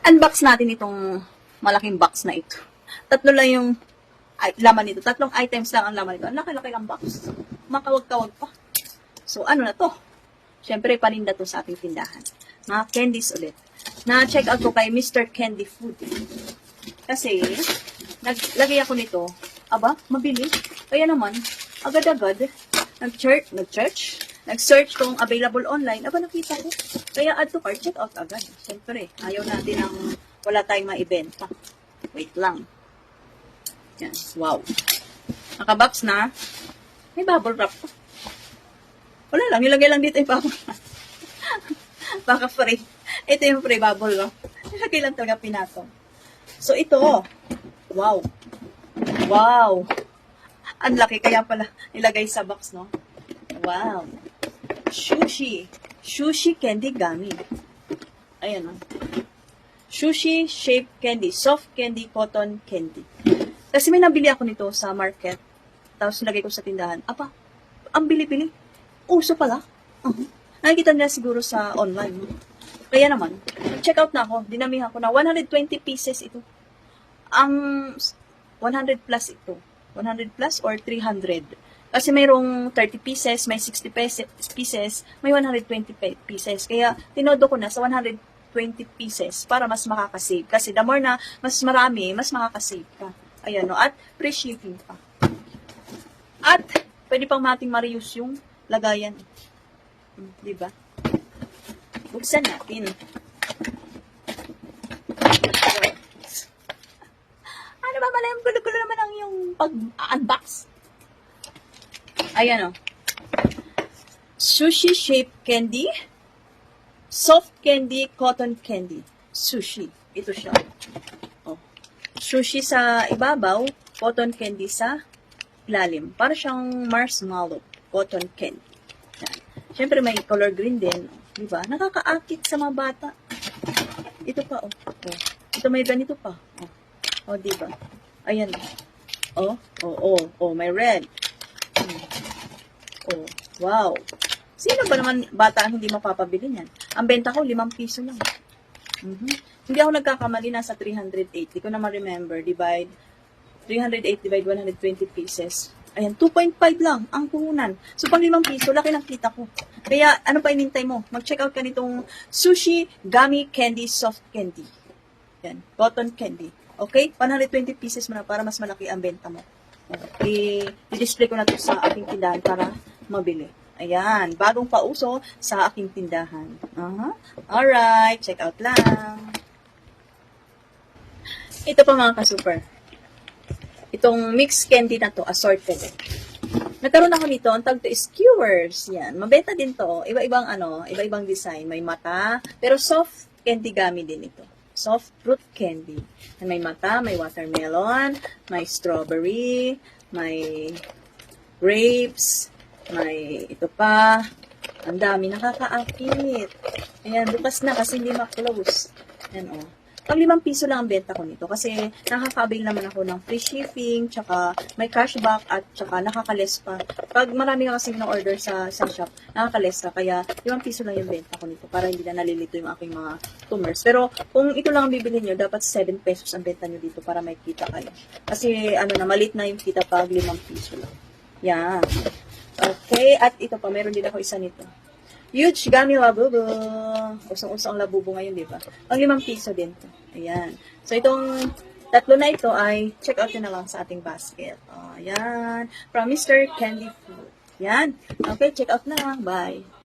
unbox natin itong malaking box na ito. Tatlo lang yung laman nito. Tatlong items lang ang laman nito. Ang laki-laki ang box. Makawag-kawag pa. So, ano na to? Siyempre, paninda to sa ating tindahan. Mga candies ulit. Na-check out ko kay Mr. Candy Food. Kasi, naglagay ako nito. Aba, mabili. Kaya naman, agad-agad, nag-search kung available online. Aba, nakita ko. Kaya add to cart, check out agad. Siyempre, ayaw natin ang wala tayong maibenta. Wait lang. Yan. Wow. Nakabox na. May bubble wrap pa. Wala lang. Nilagay lang dito yung bubble wrap. Baka free. Ito yung free bubble wrap. Nilagay lang talaga pinatong. So, ito. Wow. Wow. Ang laki. Kaya pala nilagay sa box, no? Wow. Sushi. Sushi candy gummy. Ayan, no? Sushi shape candy. Soft candy, cotton candy. Kasi may nabili ako nito sa market. Tapos nilagay ko sa tindahan. Apa, ang bili-bili. Uso pala. Nakikita nila siguro sa online. No? Kaya naman, check out na ako. Dinamihan ko na 120 pieces ito. Ang 100 plus ito. 100 plus or 300. Kasi mayroong 30 pieces, may 60 pieces, may 120 pieces. Kaya tinodo ko na sa 120 pieces para mas makakasave. Kasi the more na mas marami, mas makakasave ka. Ayan, no? At free shipping pa. At pwede pang mating ma-reuse yung lagayan. Diba? Buksan natin. Ano ba pala yung gulo-gulo naman ang yung pag-unbox? Ayan, o. Sushi shape candy. Soft candy, cotton candy. Sushi. Ito siya. Oh. Sushi sa ibabaw, cotton candy sa ilalim. Para siyang marshmallow. Cotton candy. Yan. Siyempre may color green din. Diba? Nakakaakit sa mga bata. Ito pa, oh. Oh. Ito may ganito pa. Oh. Oh, diba? Ayan. Oh, oh, oh, oh, may red. Oh, wow. Sino ba naman bata ang hindi mapapabili niyan? Ang benta ko, 5 piso lang. Hindi ako nagkakamali, nasa 308. Di ko na ma-remember. 308 divide 120 pieces. Ayan, 2.5 lang ang puhunan. So, pang 5 piso, laki ng kita ko. Kaya, ano pa inintay mo? Mag-check out ka nitong Sushi Gummy Candy Soft Candy. Yan, cotton candy. Okay? 120 pieces mo na para mas malaki ang benta mo. I-display ko na ito sa aking tindahan para mabili. Ayan, bagong pauso sa aking tindahan. Alright, check out lang. Ito pa mga ka-super. Itong mixed candy na to, assorted. Nagkaroon ako nito, ang tag to is skewers. Yan, mabenta din to. Iba-ibang design. May mata, pero soft candy gummy din ito. Soft fruit candy. May mata, may watermelon, may strawberry, may grapes, may ito pa. Ang dami, nakakaakit. Ayan, bukas na kasi hindi ma-close. Ayan, oh. Pag 5 piso lang ang benta ko nito kasi nakaka-avail naman ako ng free shipping, tsaka may cashback at tsaka nakaka-less pa. Pag marami ka kasi na-order sa shop, nakaka-less ka. Kaya 5 piso lang yung benta ko nito para hindi na nalilito yung aking mga customers. Pero kung ito lang ang bibili nyo, dapat 7 pesos ang benta nyo dito para may kita kayo. Kasi malit na yung kita pag 5 piso lang. Yan. Okay, at ito pa, meron din ako isa nito. Huge gummy labubo. Usong-usong ang labubo ngayon, di ba? Ang 5 piso din to. Ayan. So, itong tatlo na ito ay check out na lang sa ating basket. Ayan. From Mr. Candy Food. Ayan. Okay, check out na lang. Bye.